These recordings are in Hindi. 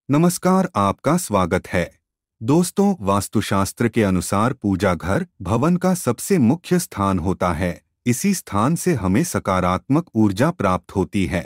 नमस्कार, आपका स्वागत है। दोस्तों, वास्तुशास्त्र के अनुसार पूजा घर भवन का सबसे मुख्य स्थान होता है। इसी स्थान से हमें सकारात्मक ऊर्जा प्राप्त होती है।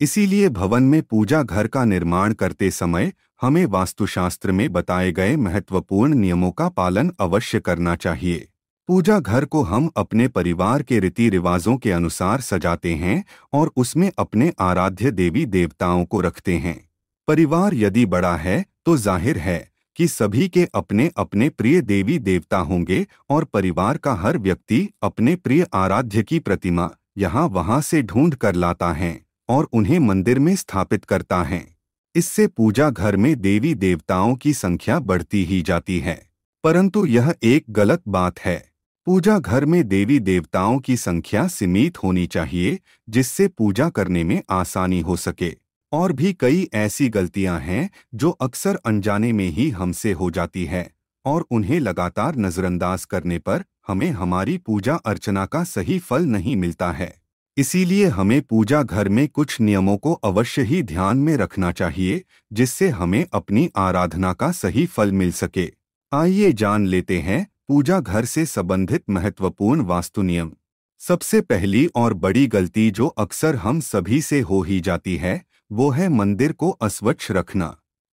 इसीलिए भवन में पूजा घर का निर्माण करते समय हमें वास्तुशास्त्र में बताए गए महत्वपूर्ण नियमों का पालन अवश्य करना चाहिए। पूजा घर को हम अपने परिवार के रीति रिवाजों के अनुसार सजाते हैं और उसमें अपने आराध्य देवी देवताओं को रखते हैं। परिवार यदि बड़ा है तो जाहिर है कि सभी के अपने अपने प्रिय देवी देवता होंगे और परिवार का हर व्यक्ति अपने प्रिय आराध्य की प्रतिमा यहाँ वहाँ से ढूंढ कर लाता है और उन्हें मंदिर में स्थापित करता है। इससे पूजा घर में देवी देवताओं की संख्या बढ़ती ही जाती है। परंतु यह एक गलत बात है। पूजा घर में देवी देवताओं की संख्या सीमित होनी चाहिए, जिससे पूजा करने में आसानी हो सके। और भी कई ऐसी गलतियां हैं जो अक्सर अनजाने में ही हमसे हो जाती है और उन्हें लगातार नजरअंदाज करने पर हमें हमारी पूजा अर्चना का सही फल नहीं मिलता है। इसीलिए हमें पूजा घर में कुछ नियमों को अवश्य ही ध्यान में रखना चाहिए, जिससे हमें अपनी आराधना का सही फल मिल सके। आइए जान लेते हैं पूजा घर से संबंधित महत्वपूर्ण वास्तु नियम। सबसे पहली और बड़ी गलती जो अक्सर हम सभी से हो ही जाती है, वो है मंदिर को अस्वच्छ रखना।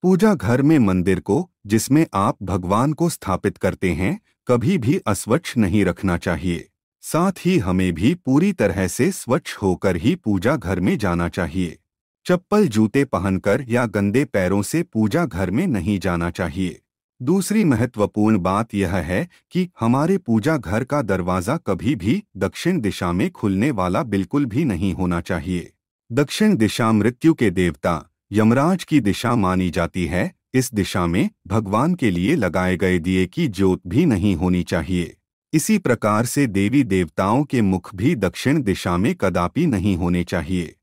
पूजा घर में मंदिर को, जिसमें आप भगवान को स्थापित करते हैं, कभी भी अस्वच्छ नहीं रखना चाहिए। साथ ही हमें भी पूरी तरह से स्वच्छ होकर ही पूजा घर में जाना चाहिए। चप्पल जूते पहनकर या गंदे पैरों से पूजा घर में नहीं जाना चाहिए। दूसरी महत्वपूर्ण बात यह है कि हमारे पूजा घर का दरवाजा कभी भी दक्षिण दिशा में खुलने वाला बिल्कुल भी नहीं होना चाहिए। दक्षिण दिशा मृत्यु के देवता यमराज की दिशा मानी जाती है। इस दिशा में भगवान के लिए लगाए गए दिए की ज्योत भी नहीं होनी चाहिए। इसी प्रकार से देवी देवताओं के मुख भी दक्षिण दिशा में कदापि नहीं होने चाहिए।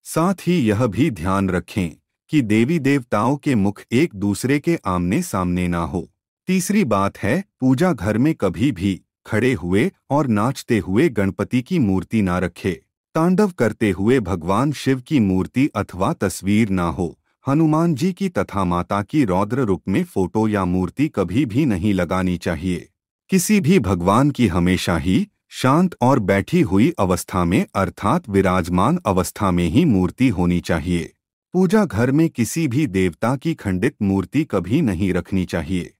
साथ ही यह भी ध्यान रखें कि देवी देवताओं के मुख एक दूसरे के आमने सामने ना हो। तीसरी बात है, पूजा घर में कभी भी खड़े हुए और नाचते हुए गणपति की मूर्ति ना रखे। तांडव करते हुए भगवान शिव की मूर्ति अथवा तस्वीर ना हो। हनुमान जी की तथा माता की रौद्र रूप में फोटो या मूर्ति कभी भी नहीं लगानी चाहिए। किसी भी भगवान की हमेशा ही शांत और बैठी हुई अवस्था में अर्थात विराजमान अवस्था में ही मूर्ति होनी चाहिए। पूजा घर में किसी भी देवता की खंडित मूर्ति कभी नहीं रखनी चाहिए।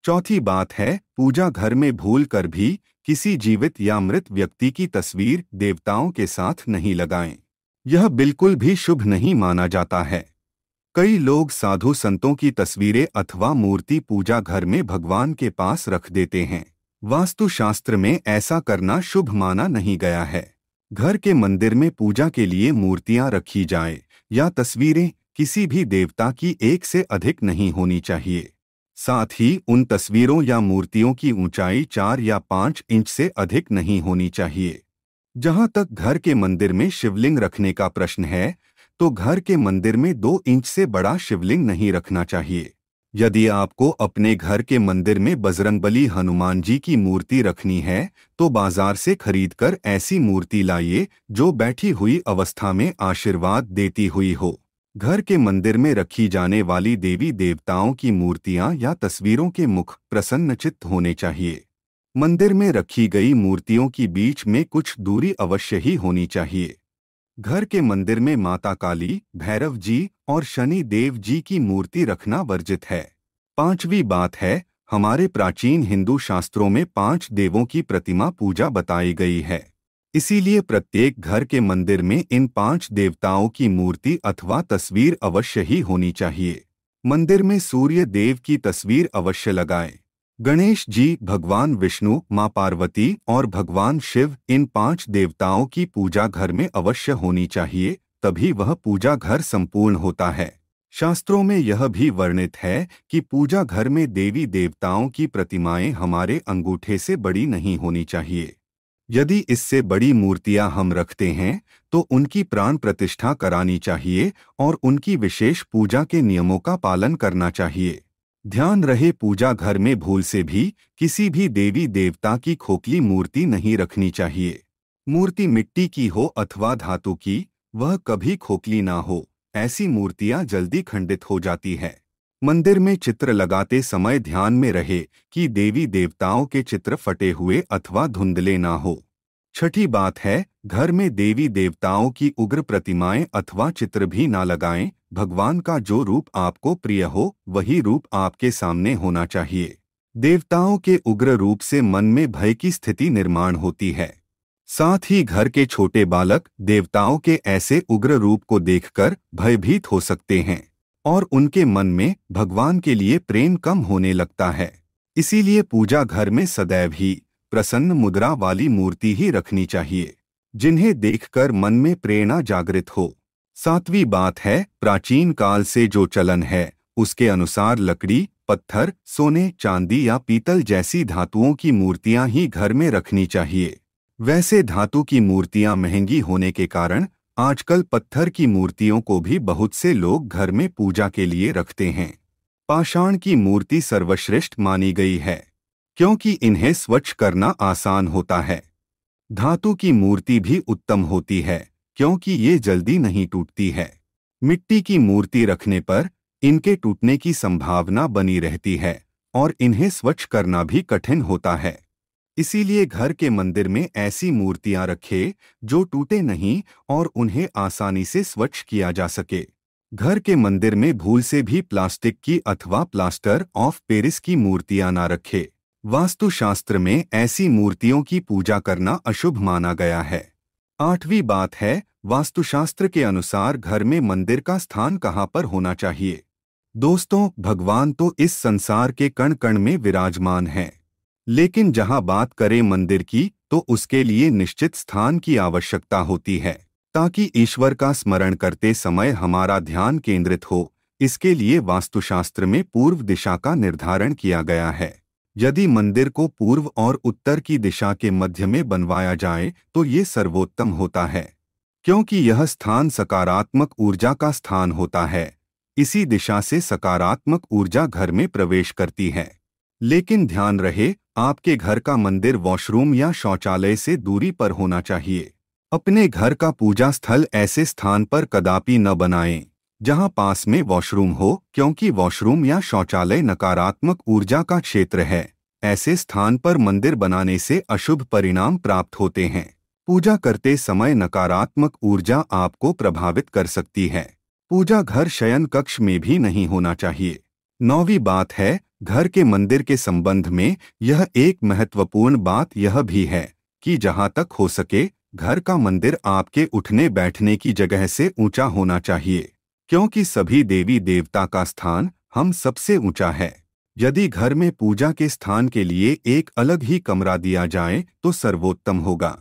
चौथी बात है, पूजा घर में भूल कर भी किसी जीवित या मृत व्यक्ति की तस्वीर देवताओं के साथ नहीं लगाएं। यह बिल्कुल भी शुभ नहीं माना जाता है। कई लोग साधु संतों की तस्वीरें अथवा मूर्ति पूजा घर में भगवान के पास रख देते हैं। वास्तुशास्त्र में ऐसा करना शुभ माना नहीं गया है। घर के मंदिर में पूजा के लिए मूर्तियां रखी जाएं या तस्वीरें किसी भी देवता की एक से अधिक नहीं होनी चाहिए। साथ ही उन तस्वीरों या मूर्तियों की ऊंचाई 4 या 5 इंच से अधिक नहीं होनी चाहिए। जहां तक घर के मंदिर में शिवलिंग रखने का प्रश्न है, तो घर के मंदिर में 2 इंच से बड़ा शिवलिंग नहीं रखना चाहिए। यदि आपको अपने घर के मंदिर में बजरंगबली हनुमान जी की मूर्ति रखनी है, तो बाजार से खरीदकर ऐसी मूर्ति लाइए जो बैठी हुई अवस्था में आशीर्वाद देती हुई हो। घर के मंदिर में रखी जाने वाली देवी देवताओं की मूर्तियां या तस्वीरों के मुख प्रसन्नचित्त होने चाहिए। मंदिर में रखी गई मूर्तियों की बीच में कुछ दूरी अवश्य ही होनी चाहिए। घर के मंदिर में माता काली, भैरव जी और शनि देव जी की मूर्ति रखना वर्जित है। पांचवी बात है, हमारे प्राचीन हिंदू शास्त्रों में 5 देवों की प्रतिमा पूजा बताई गई है। इसीलिए प्रत्येक घर के मंदिर में इन 5 देवताओं की मूर्ति अथवा तस्वीर अवश्य ही होनी चाहिए। मंदिर में सूर्य देव की तस्वीर अवश्य लगाएं। गणेश जी, भगवान विष्णु, मां पार्वती और भगवान शिव, इन 5 देवताओं की पूजा घर में अवश्य होनी चाहिए, तभी वह पूजा घर संपूर्ण होता है। शास्त्रों में यह भी वर्णित है कि पूजा घर में देवी देवताओं की प्रतिमाएं हमारे अंगूठे से बड़ी नहीं होनी चाहिए। यदि इससे बड़ी मूर्तियां हम रखते हैं तो उनकी प्राण प्रतिष्ठा करानी चाहिए और उनकी विशेष पूजा के नियमों का पालन करना चाहिए। ध्यान रहे, पूजा घर में भूल से भी किसी भी देवी देवता की खोखली मूर्ति नहीं रखनी चाहिए। मूर्ति मिट्टी की हो अथवा धातु की, वह कभी खोखली ना हो। ऐसी मूर्तियां जल्दी खंडित हो जाती है। मंदिर में चित्र लगाते समय ध्यान में रहे कि देवी देवताओं के चित्र फटे हुए अथवा धुंधले ना हो। छठी बात है, घर में देवी देवताओं की उग्र प्रतिमाएं अथवा चित्र भी ना लगाएं। भगवान का जो रूप आपको प्रिय हो वही रूप आपके सामने होना चाहिए। देवताओं के उग्र रूप से मन में भय की स्थिति निर्माण होती है। साथ ही घर के छोटे बालक देवताओं के ऐसे उग्र रूप को देखकर भयभीत हो सकते हैं और उनके मन में भगवान के लिए प्रेम कम होने लगता है। इसीलिए पूजा घर में सदैव ही प्रसन्न मुद्रा वाली मूर्ति ही रखनी चाहिए, जिन्हें देखकर मन में प्रेरणा जागृत हो। सातवीं बात है, प्राचीन काल से जो चलन है उसके अनुसार लकड़ी, पत्थर, सोने, चांदी या पीतल जैसी धातुओं की मूर्तियां ही घर में रखनी चाहिए। वैसे धातु की मूर्तियां महंगी होने के कारण आजकल पत्थर की मूर्तियों को भी बहुत से लोग घर में पूजा के लिए रखते हैं। पाषाण की मूर्ति सर्वश्रेष्ठ मानी गई है क्योंकि इन्हें स्वच्छ करना आसान होता है। धातु की मूर्ति भी उत्तम होती है क्योंकि ये जल्दी नहीं टूटती है। मिट्टी की मूर्ति रखने पर इनके टूटने की संभावना बनी रहती है और इन्हें स्वच्छ करना भी कठिन होता है। इसीलिए घर के मंदिर में ऐसी मूर्तियां रखें जो टूटे नहीं और उन्हें आसानी से स्वच्छ किया जा सके। घर के मंदिर में भूल से भी प्लास्टिक की अथवा प्लास्टर ऑफ पेरिस की मूर्तियां ना रखें। वास्तुशास्त्र में ऐसी मूर्तियों की पूजा करना अशुभ माना गया है। आठवीं बात है, वास्तुशास्त्र के अनुसार घर में मंदिर का स्थान कहाँ पर होना चाहिए। दोस्तों, भगवान तो इस संसार के कण कण में विराजमान हैं, लेकिन जहां बात करें मंदिर की तो उसके लिए निश्चित स्थान की आवश्यकता होती है ताकि ईश्वर का स्मरण करते समय हमारा ध्यान केंद्रित हो। इसके लिए वास्तुशास्त्र में पूर्व दिशा का निर्धारण किया गया है। यदि मंदिर को पूर्व और उत्तर की दिशा के मध्य में बनवाया जाए तो ये सर्वोत्तम होता है, क्योंकि यह स्थान सकारात्मक ऊर्जा का स्थान होता है। इसी दिशा से सकारात्मक ऊर्जा घर में प्रवेश करती है। लेकिन ध्यान रहे, आपके घर का मंदिर वॉशरूम या शौचालय से दूरी पर होना चाहिए। अपने घर का पूजा स्थल ऐसे स्थान पर कदापि न बनाएं जहां पास में वॉशरूम हो, क्योंकि वॉशरूम या शौचालय नकारात्मक ऊर्जा का क्षेत्र है। ऐसे स्थान पर मंदिर बनाने से अशुभ परिणाम प्राप्त होते हैं। पूजा करते समय नकारात्मक ऊर्जा आपको प्रभावित कर सकती है। पूजा घर शयन कक्ष में भी नहीं होना चाहिए। नौवीं बात है, घर के मंदिर के संबंध में यह एक महत्वपूर्ण बात यह भी है कि जहां तक हो सके घर का मंदिर आपके उठने बैठने की जगह से ऊंचा होना चाहिए, क्योंकि सभी देवी देवता का स्थान हम सबसे ऊंचा है। यदि घर में पूजा के स्थान के लिए एक अलग ही कमरा दिया जाए तो सर्वोत्तम होगा।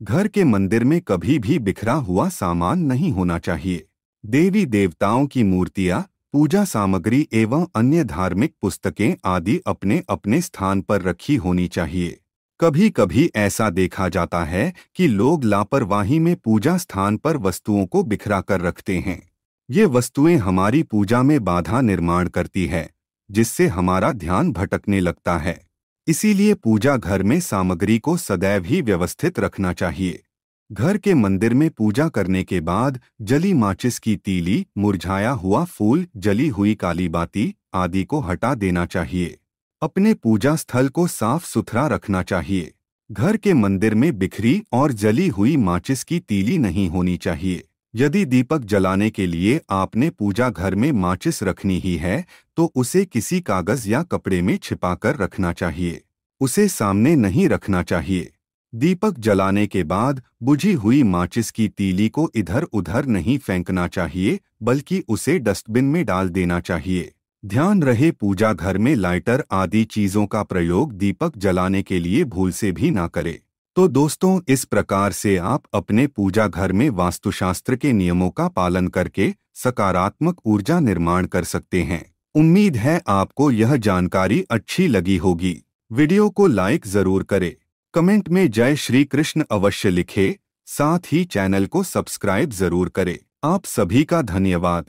घर के मंदिर में कभी भी बिखरा हुआ सामान नहीं होना चाहिए। देवी देवताओं की मूर्तियां, पूजा सामग्री एवं अन्य धार्मिक पुस्तकें आदि अपने अपने स्थान पर रखी होनी चाहिए। कभी कभी ऐसा देखा जाता है कि लोग लापरवाही में पूजा स्थान पर वस्तुओं को बिखरा कर रखते हैं। ये वस्तुएं हमारी पूजा में बाधा निर्माण करती है, जिससे हमारा ध्यान भटकने लगता है। इसीलिए पूजा घर में सामग्री को सदैव ही व्यवस्थित रखना चाहिए। घर के मंदिर में पूजा करने के बाद जली माचिस की तीली, मुरझाया हुआ फूल, जली हुई काली बाती आदि को हटा देना चाहिए। अपने पूजा स्थल को साफ सुथरा रखना चाहिए। घर के मंदिर में बिखरी और जली हुई माचिस की तीली नहीं होनी चाहिए। यदि दीपक जलाने के लिए आपने पूजा घर में माचिस रखनी ही है तो उसे किसी कागज या कपड़े में छिपाकर रखना चाहिए। उसे सामने नहीं रखना चाहिए। दीपक जलाने के बाद बुझी हुई माचिस की तीली को इधर उधर नहीं फेंकना चाहिए, बल्कि उसे डस्टबिन में डाल देना चाहिए। ध्यान रहे, पूजा घर में लाइटर आदि चीजों का प्रयोग दीपक जलाने के लिए भूल से भी ना करें। तो दोस्तों, इस प्रकार से आप अपने पूजा घर में वास्तुशास्त्र के नियमों का पालन करके सकारात्मक ऊर्जा निर्माण कर सकते हैं। उम्मीद है आपको यह जानकारी अच्छी लगी होगी। वीडियो को लाइक जरूर करें, कमेंट में जय श्री कृष्ण अवश्य लिखें, साथ ही चैनल को सब्सक्राइब जरूर करें। आप सभी का धन्यवाद।